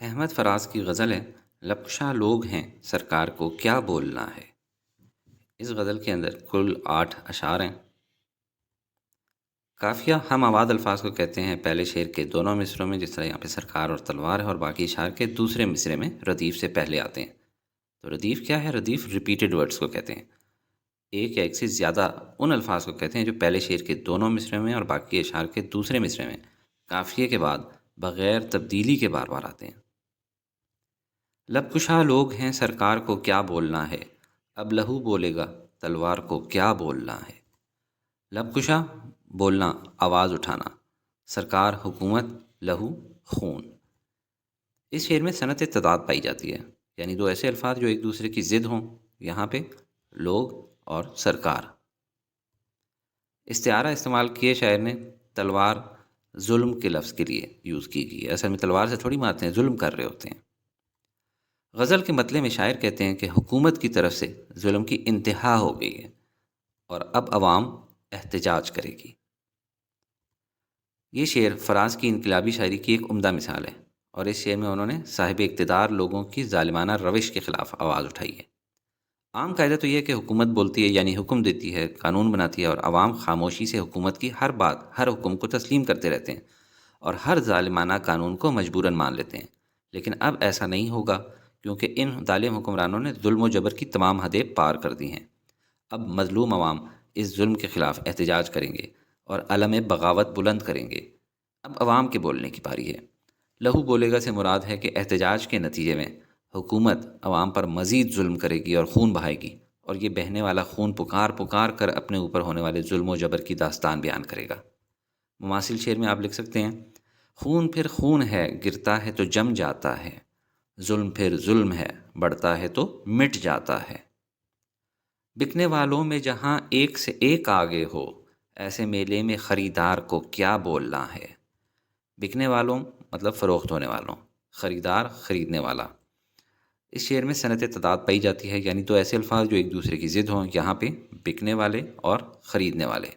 احمد فراز کی غزل ہے، لبکشاں لوگ ہیں سرکار کو کیا بولنا ہے۔ اس غزل کے اندر کل 8 اشعار ہیں۔ قافیہ ہم آباد الفاظ کو کہتے ہیں پہلے شعر کے دونوں مصروں میں، جس طرح یہاں پہ سرکار اور تلوار ہے، اور باقی اشعار کے دوسرے مصرے میں ردیف سے پہلے آتے ہیں۔ تو ردیف کیا ہے؟ ردیف ریپیٹڈ ورڈز کو کہتے ہیں، ایک یا ایک سے زیادہ ان الفاظ کو کہتے ہیں جو پہلے شعر کے دونوں مصرے میں اور باقی اشعار کے دوسرے مصرے میں قافیے کے بعد بغیر تبدیلی کے بار بار آتے ہیں۔ لب کشا لوگ ہیں سرکار کو کیا بولنا ہے، اب لہو بولے گا تلوار کو کیا بولنا ہے۔ لب کشا بولنا، آواز اٹھانا، سرکار حکومت، لہو خون۔ اس شعر میں صنعت تضاد پائی جاتی ہے، یعنی دو ایسے الفاظ جو ایک دوسرے کی ضد ہوں۔ یہاں پہ لوگ اور سرکار۔ استعارہ استعمال کیے شاعر نے، تلوار ظلم کے لفظ کے لیے یوز کی گئی ہے، اصل میں تلوار سے تھوڑی مارتے ہیں، ظلم کر رہے ہوتے ہیں۔ غزل کے مطلع میں شاعر کہتے ہیں کہ حکومت کی طرف سے ظلم کی انتہا ہو گئی ہے اور اب عوام احتجاج کرے گی۔ یہ شعر فراز کی انقلابی شاعری کی ایک عمدہ مثال ہے، اور اس شعر میں انہوں نے صاحب اقتدار لوگوں کی ظالمانہ روش کے خلاف آواز اٹھائی ہے۔ عام قاعدہ تو یہ ہے کہ حکومت بولتی ہے، یعنی حکم دیتی ہے، قانون بناتی ہے، اور عوام خاموشی سے حکومت کی ہر بات، ہر حکم کو تسلیم کرتے رہتے ہیں اور ہر ظالمانہ قانون کو مجبوراً مان لیتے ہیں۔ لیکن اب ایسا نہیں ہوگا، کیونکہ ان ظالم حکمرانوں نے ظلم و جبر کی تمام حدیں پار کر دی ہیں۔ اب مظلوم عوام اس ظلم کے خلاف احتجاج کریں گے اور علم بغاوت بلند کریں گے۔ اب عوام کے بولنے کی پاری ہے۔ لہو بولے گا سے مراد ہے کہ احتجاج کے نتیجے میں حکومت عوام پر مزید ظلم کرے گی اور خون بہائے گی، اور یہ بہنے والا خون پکار پکار کر اپنے اوپر ہونے والے ظلم و جبر کی داستان بیان کرے گا۔ مماثل شعر میں آپ لکھ سکتے ہیں، خون پھر خون ہے، گرتا ہے تو جم جاتا ہے، ظلم پھر ظلم ہے، بڑھتا ہے تو مٹ جاتا ہے۔ بکنے والوں میں جہاں ایک سے ایک آگے ہو، ایسے میلے میں خریدار کو کیا بولنا ہے۔ بکنے والوں مطلب فروخت ہونے والوں، خریدار خریدنے والا۔ اس شعر میں صنعت تضاد پائی جاتی ہے، یعنی دو ایسے الفاظ جو ایک دوسرے کی ضد ہوں۔ یہاں پہ بکنے والے اور خریدنے والے۔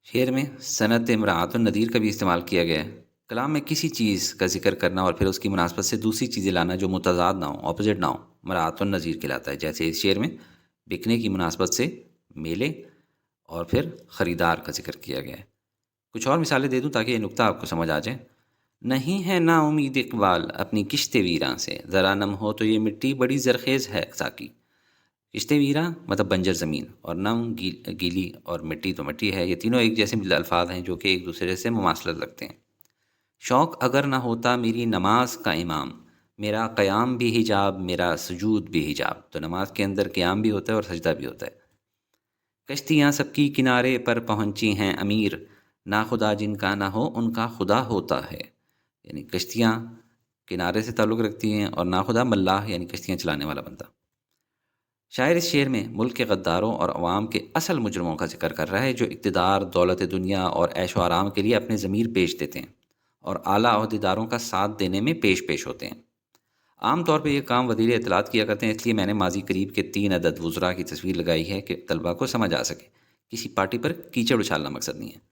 شعر میں صنعت امراۃ النظیر کا بھی استعمال کیا گیا ہے۔ کلام میں کسی چیز کا ذکر کرنا اور پھر اس کی مناسبت سے دوسری چیزیں لانا جو متضاد نہ ہو، اپوزٹ نہ ہو، امراۃ النظیر کہلاتا ہے۔ جیسے اس شعر میں بکنے کی مناسبت سے میلے اور پھر خریدار کا ذکر کیا گیا ہے۔ کچھ اور مثالیں دے دوں تاکہ یہ نکتہ آپ کو سمجھ آ جائے۔ نہیں ہے نا امید اقبال اپنی کشت ویراں سے، ذرا نم ہو تو یہ مٹی بڑی زرخیز ہے ساکی۔ کشت ویراں مطلب بنجر زمین، اور نم گیلی، اور مٹی تو مٹی ہے۔ یہ تینوں ایک جیسے الفاظ ہیں جو کہ ایک دوسرے سے مماثلت رکھتے ہیں۔ شوق اگر نہ ہوتا میری نماز کا امام، میرا قیام بھی حجاب، میرا سجود بھی حجاب۔ تو نماز کے اندر قیام بھی ہوتا ہے اور سجدہ بھی ہوتا ہے۔ کشتیاں سب کی کنارے پر پہنچی ہیں امیر، نا خدا جن کا نہ ہو ان کا خدا ہوتا ہے۔ یعنی کشتیاں کنارے سے تعلق رکھتی ہیں، اور نا خدا ملاح یعنی کشتیاں چلانے والا بندہ۔ شاعر اس شعر میں ملک کے غداروں اور عوام کے اصل مجرموں کا ذکر کر رہا ہے، جو اقتدار، دولت دنیا اور عیش و آرام کے لیے اپنے ضمیر بیچ دیتے ہیں اور اعلیٰ عہدیداروں کا ساتھ دینے میں پیش ہوتے ہیں۔ عام طور پہ یہ کام وزیر اطلاعات کیا کرتے ہیں، اس لیے میں نے ماضی قریب کے 3 عدد وزراء کی تصویر لگائی ہے کہ طلباء کو سمجھ آ سکے۔ کسی پارٹی پر کیچڑ اچھالنا مقصد نہیں ہے۔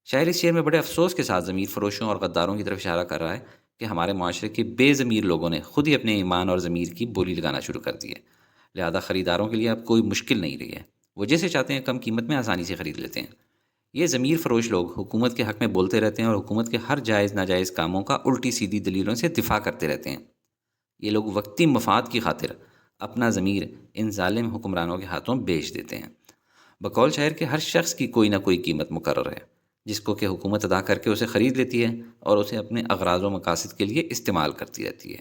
شاعر اس شعر میں بڑے افسوس کے ساتھ ضمیر فروشوں اور غداروں کی طرف اشارہ کر رہا ہے کہ ہمارے معاشرے کے بے ضمیر لوگوں نے خود ہی اپنے ایمان اور ضمیر کی بولی لگانا شروع کر دی ہے، لہذا خریداروں کے لیے اب کوئی مشکل نہیں رہی ہے، وہ جیسے چاہتے ہیں کم قیمت میں آسانی سے خرید لیتے ہیں۔ یہ ضمیر فروش لوگ حکومت کے حق میں بولتے رہتے ہیں اور حکومت کے ہر جائز ناجائز کاموں کا الٹی سیدھی دلیلوں سے دفاع کرتے رہتے ہیں۔ یہ لوگ وقتی مفاد کی خاطر اپنا ضمیر ان ظالم حکمرانوں کے ہاتھوں بیچ دیتے ہیں۔ بقول شاعر کے ہر شخص کی کوئی نہ کوئی قیمت مقرر ہے، جس کو کہ حکومت ادا کر کے اسے خرید لیتی ہے اور اسے اپنے اغراض و مقاصد کے لیے استعمال کرتی رہتی ہے۔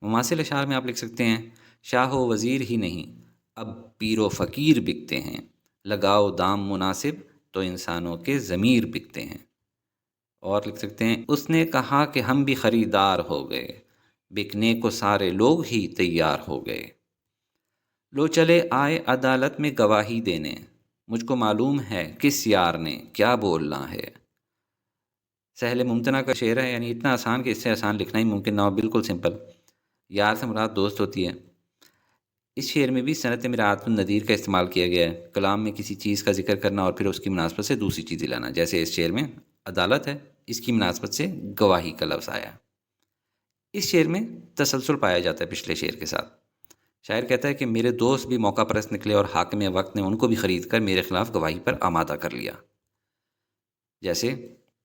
مماثل اشعار میں آپ لکھ سکتے ہیں، شاہ و وزیر ہی نہیں اب پیر و فقیر بکتے ہیں، لگاؤ دام مناسب تو انسانوں کے ضمیر بکتے ہیں۔ اور لکھ سکتے ہیں، اس نے کہا کہ ہم بھی خریدار ہو گئے، بکنے کو سارے لوگ ہی تیار ہو گئے۔ لو چلے آئے عدالت میں گواہی دینے، مجھ کو معلوم ہے کس یار نے کیا بولنا ہے۔ سہل ممتنع کا شعر ہے، یعنی اتنا آسان کہ اس سے آسان لکھنا ہی ممکن نہ ہو، بالکل سمپل۔ یار سے مراد دوست ہوتی ہے۔ اس شعر میں بھی صنعت امراۃ النظیر کا استعمال کیا گیا ہے، کلام میں کسی چیز کا ذکر کرنا اور پھر اس کی مناسبت سے دوسری چیزیں لانا۔ جیسے اس شعر میں عدالت ہے، اس کی مناسبت سے گواہی کا لفظ آیا۔ اس شعر میں تسلسل پایا جاتا ہے پچھلے شعر کے ساتھ۔ شاعر کہتا ہے کہ میرے دوست بھی موقع پرست نکلے اور حاکم وقت نے ان کو بھی خرید کر میرے خلاف گواہی پر آمادہ کر لیا۔ جیسے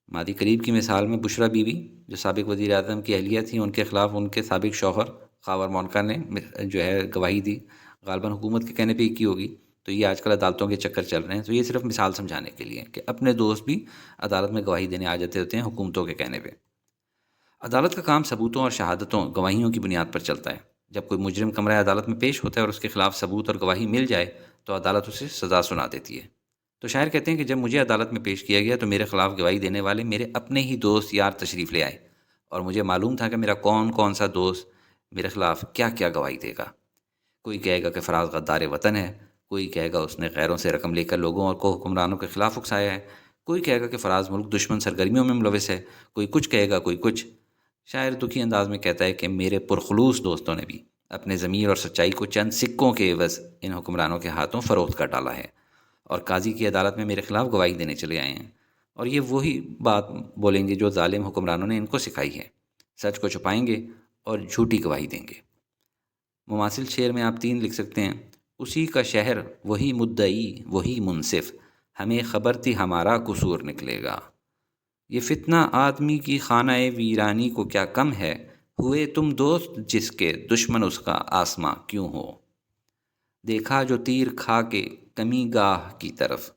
ماضی قریب کی مثال میں بشرا بیوی جو سابق وزیر اعظم کی اہلیہ تھیں، ان کے خلاف ان کے سابق شوہر خاور مونکا نے جو ہے گواہی دی، غالباً حکومت کے کہنے پہ ہی کی ہوگی۔ تو یہ آج کل عدالتوں کے چکر چل رہے ہیں، تو یہ صرف مثال سمجھانے کے لیے کہ اپنے دوست بھی عدالت میں گواہی دینے آ جاتے ہوتے ہیں حکومتوں کے کہنے پہ۔ عدالت کا کام ثبوتوں اور شہادتوں، گواہیوں کی بنیاد پر چلتا ہے۔ جب کوئی مجرم کمرہ عدالت میں پیش ہوتا ہے اور اس کے خلاف ثبوت اور گواہی مل جائے تو عدالت اسے سزا سنا دیتی ہے۔ تو شاعر کہتے ہیں کہ جب مجھے عدالت میں پیش کیا گیا تو میرے خلاف گواہی دینے والے میرے اپنے ہی دوست یار تشریف لے آئے، اور مجھے معلوم تھا کہ میرا کون کون سا دوست میرے خلاف کیا کیا گواہی دے گا۔ کوئی کہے گا کہ فراز غدار وطن ہے، کوئی کہے گا اس نے غیروں سے رقم لے کر لوگوں اور کو حکمرانوں کے خلاف اکسایا ہے، کوئی کہے گا کہ فراز ملک دشمن سرگرمیوں میں ملوث ہے، کوئی کچھ کہے گا، کوئی کچھ۔ شاعر دکھی انداز میں کہتا ہے کہ میرے پرخلوص دوستوں نے بھی اپنے ضمیر اور سچائی کو چند سکوں کے عوض ان حکمرانوں کے ہاتھوں فروخت کر ڈالا ہے، اور قاضی کی عدالت میں میرے خلاف گواہی دینے چلے آئے ہیں، اور یہ وہی بات بولیں گے جو ظالم حکمرانوں نے ان کو سکھائی ہے، سچ کو چھپائیں گے اور جھوٹی گواہی دیں گے۔ مماثل شعر میں آپ 3 لکھ سکتے ہیں: اسی کا شہر وہی مدعی وہی منصف، ہمیں خبر تھی ہمارا قصور نکلے گا۔ یہ فتنہ آدمی کی خانہ ویرانی کو کیا کم ہے، ہوئے تم دوست جس کے دشمن اس کا آسماں کیوں ہو۔ دیکھا جو تیر کھا کے کمی گاہ کی طرف،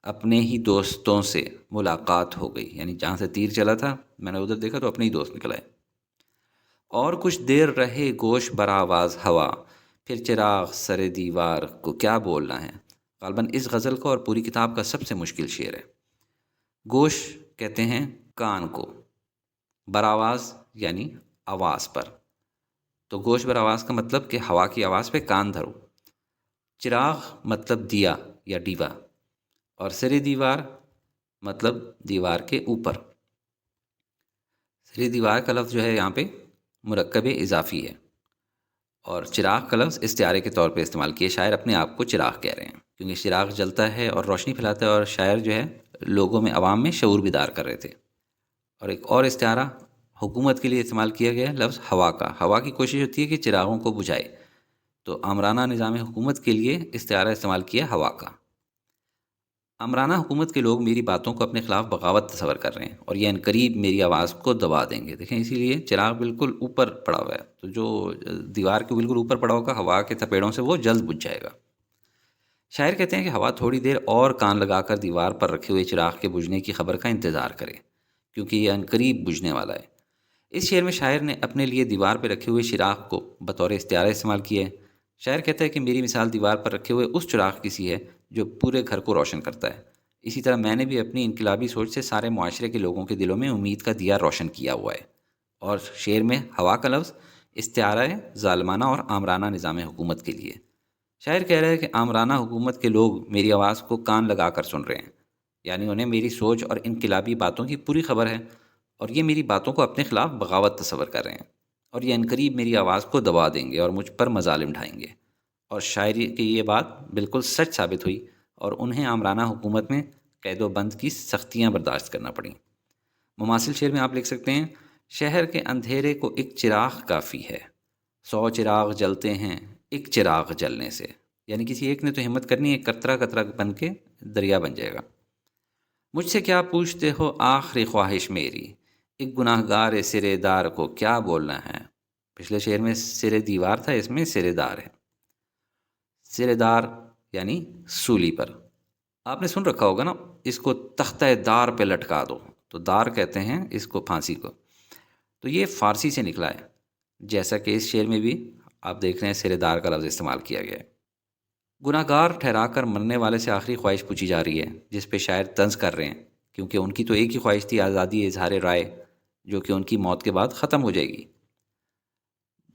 اپنے ہی دوستوں سے ملاقات ہو گئی، یعنی جہاں سے تیر چلا تھا میں نے ادھر دیکھا تو اپنے ہی دوست نکل آئے۔ اور کچھ دیر رہے گوش برآواز ہوا، پھر چراغ سر دیوار کو کیا بولنا ہے۔ غالباً اس غزل کا اور پوری کتاب کا سب سے مشکل شعر ہے۔ گوش کہتے ہیں کان کو، برآواز یعنی آواز پر، تو گوش برآواز کا مطلب کہ ہوا کی آواز پہ کان دھرو۔ چراغ مطلب دیا یا ڈیوا، اور سر دیوار مطلب دیوار کے اوپر۔ سر دیوار کا لفظ جو ہے یہاں پہ مرکب اضافی ہے، اور چراغ کا لفظ استعارے کے طور پہ استعمال کیے۔ شاعر اپنے آپ کو چراغ کہہ رہے ہیں کیونکہ چراغ جلتا ہے اور روشنی پھیلاتا ہے، اور شاعر جو ہے لوگوں میں عوام میں شعور بیدار کر رہے تھے۔ اور ایک اور استعارہ حکومت کے لیے استعمال کیا گیا ہے لفظ ہوا کا۔ ہوا کی کوشش ہوتی ہے کہ چراغوں کو بجھائے، تو آمرانہ نظام حکومت کے لیے استعارہ استعمال کیا ہوا کا۔ آمرانہ حکومت کے لوگ میری باتوں کو اپنے خلاف بغاوت تصور کر رہے ہیں، اور یہ عنقریب میری آواز کو دبا دیں گے۔ دیکھیں اسی لیے چراغ بالکل اوپر پڑا ہوا ہے، تو جو دیوار کے بالکل اوپر پڑا ہوگا ہوا کے تھپیڑوں سے وہ جلد بجھ جائے گا۔ شاعر کہتے ہیں کہ ہوا تھوڑی دیر اور کان لگا کر دیوار پر رکھے ہوئے چراغ کے بجھنے کی خبر کا انتظار کرے، کیونکہ یہ عنقریب بجھنے والا ہے۔ اس شعر میں شاعر نے اپنے لیے دیوار پہ رکھے ہوئے چراغ کو بطور استعارہ استعمال کیا ہے۔ شاعر کہتا ہے کہ میری مثال دیوار پر رکھے ہوئے اس چراغ کی سی ہے جو پورے گھر کو روشن کرتا ہے۔ اسی طرح میں نے بھی اپنی انقلابی سوچ سے سارے معاشرے کے لوگوں کے دلوں میں امید کا دیا روشن کیا ہوا ہے۔ اور شعر میں ہوا کا لفظ استعارہ ہے ظالمانہ اور آمرانہ نظام حکومت کے لیے۔ شاعر کہہ رہا ہے کہ آمرانہ حکومت کے لوگ میری آواز کو کان لگا کر سن رہے ہیں، یعنی انہیں میری سوچ اور انقلابی باتوں کی پوری خبر ہے، اور یہ میری باتوں کو اپنے خلاف بغاوت تصور کر رہے ہیں، اور یہ عنقریب میری آواز کو دبا دیں گے اور مجھ پر مظالم ڈھائیں گے۔ اور شاعری کی یہ بات بالکل سچ ثابت ہوئی، اور انہیں آمرانہ حکومت میں قید و بند کی سختیاں برداشت کرنا پڑیں۔ مماثل شعر میں آپ لکھ سکتے ہیں: شہر کے اندھیرے کو ایک چراغ کافی ہے، 100 چراغ جلتے ہیں ایک چراغ جلنے سے، یعنی کسی ایک نے تو ہمت کرنی ہے، قطرہ قطرہ بن کے دریا بن جائے گا۔ مجھ سے کیا پوچھتے ہو آخری خواہش میری، ایک گناہ گار سرے دار کو کیا بولنا ہے۔ پچھلے شعر میں سرے دیوار تھا، اس میں سرے دار ہے۔ سرے دار یعنی سولی پر۔ آپ نے سن رکھا ہوگا نا، اس کو تختہ دار پہ لٹکا دو، تو دار کہتے ہیں اس کو پھانسی کو، تو یہ فارسی سے نکلا ہے، جیسا کہ اس شعر میں بھی آپ دیکھ رہے ہیں سرے دار کا لفظ استعمال کیا گیا ہے۔ گناہ گار ٹھہرا کر مرنے والے سے آخری خواہش پوچھی جا رہی ہے، جس پہ شاعر طنز کر رہے ہیں، کیونکہ ان کی تو ایک ہی خواہش تھی، آزادی اظہار رائے، جو کہ ان کی موت کے بعد ختم ہو جائے گی۔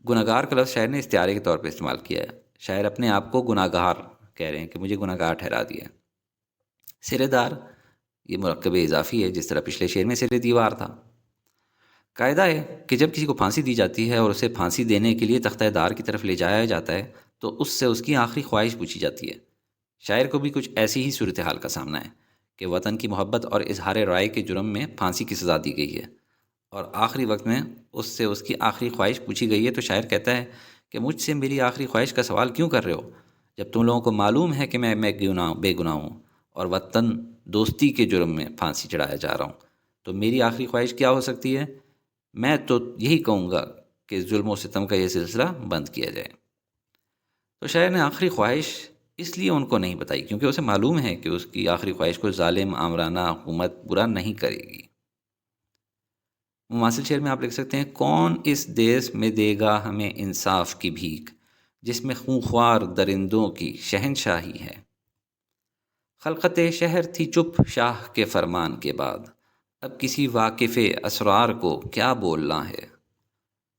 گناہ گار کا لفظ شاعر نے استعارے کے طور پہ استعمال کیا ہے۔ شاعر اپنے آپ کو گناہ گار کہہ رہے ہیں کہ مجھے گناہ گار ٹھہرا دیا۔ سرے دار یہ مرکب اضافی ہے، جس طرح پچھلے شعر میں سرے دیوار تھا۔ قاعدہ ہے کہ جب کسی کو پھانسی دی جاتی ہے اور اسے پھانسی دینے کے لیے تختہ دار کی طرف لے جایا جاتا ہے تو اس سے اس کی آخری خواہش پوچھی جاتی ہے۔ شاعر کو بھی کچھ ایسی ہی صورتحال کا سامنا ہے کہ وطن کی محبت اور اظہار رائے کے جرم میں پھانسی کی سزا دی گئی ہے، اور آخری وقت میں اس سے اس کی آخری خواہش پوچھی گئی ہے تو شاعر کہتا ہے کہ مجھ سے میری آخری خواہش کا سوال کیوں کر رہے ہو، جب تم لوگوں کو معلوم ہے کہ میں بے گناہ ہوں اور وطن دوستی کے جرم میں پھانسی چڑھایا جا رہا ہوں، تو میری آخری خواہش کیا ہو سکتی ہے؟ میں تو یہی کہوں گا کہ ظلم و ستم کا یہ سلسلہ بند کیا جائے۔ تو شاعر نے آخری خواہش اس لیے ان کو نہیں بتائی کیونکہ اسے معلوم ہے کہ اس کی آخری خواہش کو ظالم آمرانہ حکومت برا نہیں کرے گی۔ مماثل شعر میں آپ لکھ سکتے ہیں، کون اس دیس میں دے گا ہمیں انصاف کی بھیک، جس میں خونخوار درندوں کی شہنشاہی ہے۔ خلقت شہر تھی چپ شاہ کے فرمان کے بعد، اب کسی واقف اسرار کو کیا بولنا ہے۔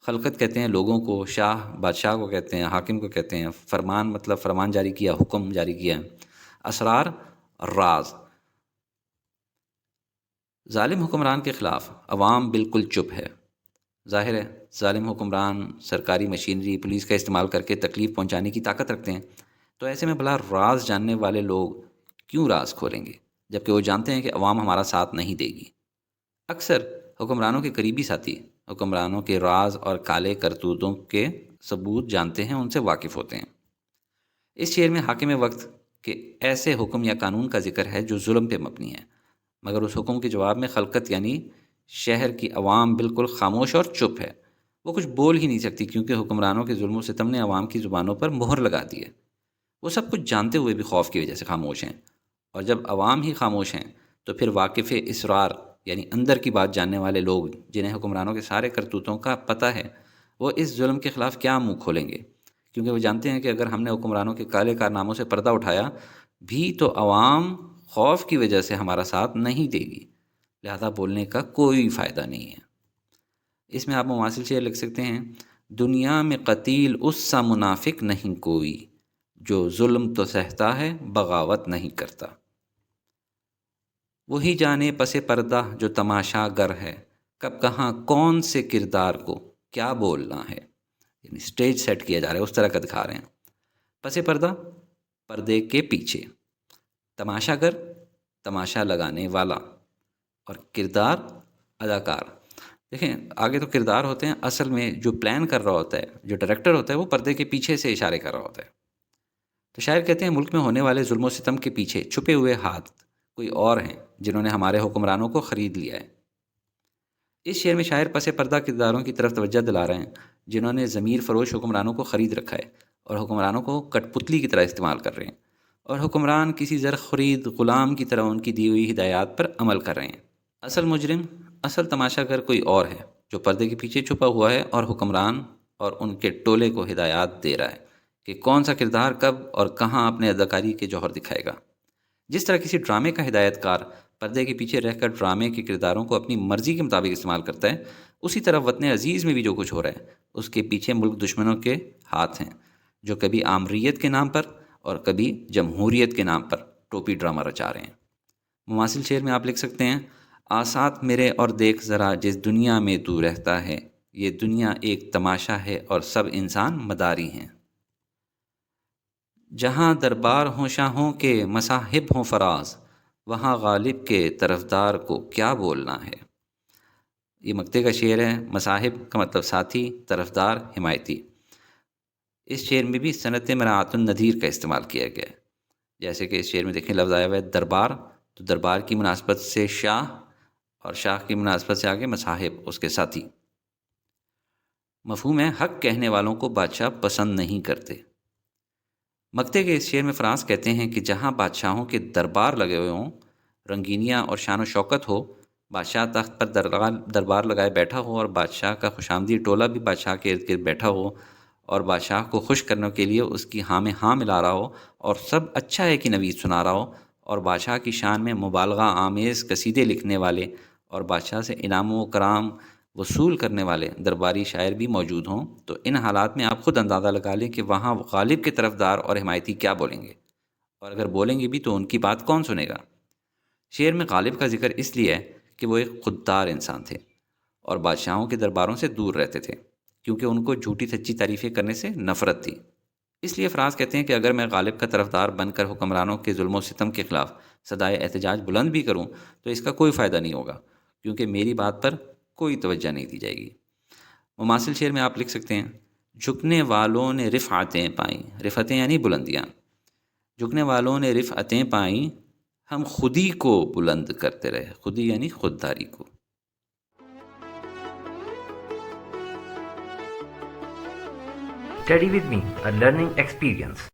خلقت کہتے ہیں لوگوں کو، شاہ بادشاہ کو کہتے ہیں، حاکم کو کہتے ہیں، فرمان مطلب فرمان جاری کیا، حکم جاری کیا، اسرار راز۔ ظالم حکمران کے خلاف عوام بالکل چپ ہے۔ ظاہر ہے ظالم حکمران سرکاری مشینری پولیس کا استعمال کر کے تکلیف پہنچانے کی طاقت رکھتے ہیں، تو ایسے میں بھلا راز جاننے والے لوگ کیوں راز کھولیں گے جبکہ وہ جانتے ہیں کہ عوام ہمارا ساتھ نہیں دے گی۔ اکثر حکمرانوں کے قریبی ساتھی حکمرانوں کے راز اور کالے کرتوتوں کے ثبوت جانتے ہیں، ان سے واقف ہوتے ہیں۔ اس شعر میں حاکم وقت کے ایسے حکم یا قانون کا ذکر ہے جو ظلم پہ مبنی ہے، مگر اس حکم کے جواب میں خلقت یعنی شہر کی عوام بالکل خاموش اور چپ ہے۔ وہ کچھ بول ہی نہیں سکتی کیونکہ حکمرانوں کے ظلم و ستم نے عوام کی زبانوں پر مہر لگا دی ہے۔ وہ سب کچھ جانتے ہوئے بھی خوف کی وجہ سے خاموش ہیں، اور جب عوام ہی خاموش ہیں تو پھر واقف اسرار یعنی اندر کی بات جاننے والے لوگ جنہیں حکمرانوں کے سارے کرتوتوں کا پتہ ہے، وہ اس ظلم کے خلاف کیا منہ کھولیں گے؟ کیونکہ وہ جانتے ہیں کہ اگر ہم نے حکمرانوں کے کالے کارناموں سے پردہ اٹھایا بھی تو عوام خوف کی وجہ سے ہمارا ساتھ نہیں دے گی، لہذا بولنے کا کوئی فائدہ نہیں ہے۔ اس میں آپ مماثل شعر لکھ سکتے ہیں، دنیا میں قتیل اس سا منافق نہیں کوئی، جو ظلم تو سہتا ہے بغاوت نہیں کرتا۔ وہی جانے پس پردہ جو تماشا گر ہے، کب کہاں کون سے کردار کو کیا بولنا ہے، یعنی سٹیج سیٹ کیا جا رہا ہے، اس طرح کا دکھا رہے ہیں۔ پس پردہ پردے کے پیچھے، تماشا گر تماشا لگانے والا، اور کردار اداکار۔ دیکھیں آگے تو کردار ہوتے ہیں، اصل میں جو پلان کر رہا ہوتا ہے، جو ڈائریکٹر ہوتا ہے، وہ پردے کے پیچھے سے اشارے کر رہا ہوتا ہے۔ تو شاعر کہتے ہیں ملک میں ہونے والے ظلم و ستم کے پیچھے چھپے ہوئے ہاتھ کوئی اور ہیں جنہوں نے ہمارے حکمرانوں کو خرید لیا ہے۔ اس شعر میں شاعر پس پردہ کرداروں کی طرف توجہ دلا رہے ہیں جنہوں نے ضمیر فروش حکمرانوں کو خرید رکھا ہے اور حکمرانوں کو کٹ پتلی کی طرح استعمال کر رہے ہیں، اور حکمران کسی زر خرید غلام کی طرح ان کی دی ہوئی ہدایات پر عمل کر رہے ہیں۔ اصل مجرم، اصل تماشا گر کوئی اور ہے جو پردے کے پیچھے چھپا ہوا ہے اور حکمران اور ان کے ٹولے کو ہدایات دے رہا ہے کہ کون سا کردار کب اور کہاں اپنے اداکاری کے جوہر دکھائے گا۔ جس طرح کسی ڈرامے کا ہدایت کار پردے کے پیچھے رہ کر ڈرامے کے کرداروں کو اپنی مرضی کے مطابق استعمال کرتا ہے، اسی طرح وطن عزیز میں بھی جو کچھ ہو رہا ہے اس کے پیچھے ملک دشمنوں کے ہاتھ ہیں، جو کبھی آمریت کے نام پر اور کبھی جمہوریت کے نام پر ٹوپی ڈرامہ رچا رہے ہیں۔ مماثل شعر میں آپ لکھ سکتے ہیں، آسات میرے اور دیکھ ذرا جس دنیا میں تو رہتا ہے، یہ دنیا ایک تماشا ہے اور سب انسان مداری ہیں۔ جہاں دربار ہوں شاہوں کے مصاحب ہوں فراز، وہاں غالب کے طرفدار کو کیا بولنا ہے۔ یہ مکتے کا شعر ہے، مصاحب کا مطلب ساتھی، طرفدار حمایتی۔ اس شعر میں بھی صنعت مراعات النظیر کا استعمال کیا گیا ہے، جیسے کہ اس شعر میں دیکھیں لفظ آیا ہوا ہے دربار، تو دربار کی مناسبت سے شاہ، اور شاہ کی مناسبت سے آگے مصاحب اس کے ساتھی۔ مفہوم ہے حق کہنے والوں کو بادشاہ پسند نہیں کرتے۔ مکتے کے اس شعر میں فراز کہتے ہیں کہ جہاں بادشاہوں کے دربار لگے ہوئے ہوں، رنگینیاں اور شان و شوکت ہو، بادشاہ تخت پر دربار لگائے بیٹھا ہو اور بادشاہ کا خوشامدی ٹولہ بھی بادشاہ کے ارد گرد بیٹھا ہو اور بادشاہ کو خوش کرنے کے لیے اس کی ہاں میں ہاں ملا رہا ہو اور سب اچھا ہے کہ نوید سنا رہا ہو، اور بادشاہ کی شان میں مبالغہ آمیز قصیدے لکھنے والے اور بادشاہ سے انعام و کرام وصول کرنے والے درباری شاعر بھی موجود ہوں، تو ان حالات میں آپ خود اندازہ لگا لیں کہ وہاں غالب کے طرفدار اور حمایتی کیا بولیں گے، اور اگر بولیں گے بھی تو ان کی بات کون سنے گا۔ شعر میں غالب کا ذکر اس لیے ہے کہ وہ ایک خوددار انسان تھے اور بادشاہوں کے درباروں سے دور رہتے تھے کیونکہ ان کو جھوٹی سچی تعریفیں کرنے سے نفرت تھی۔ اس لیے فراز کہتے ہیں کہ اگر میں غالب کا طرفدار بن کر حکمرانوں کے ظلم و ستم کے خلاف صدائے احتجاج بلند بھی کروں تو اس کا کوئی فائدہ نہیں ہوگا، کیونکہ میری بات پر کوئی توجہ نہیں دی جائے گی۔ مماثل شعر میں آپ لکھ سکتے ہیں، جھکنے والوں نے رفعتیں پائیں، رفعتیں یعنی بلندیاں، جھکنے والوں نے رفعتیں پائیں، ہم خودی کو بلند کرتے رہے، خودی یعنی خودداری کو۔ Study with me, a learning experience.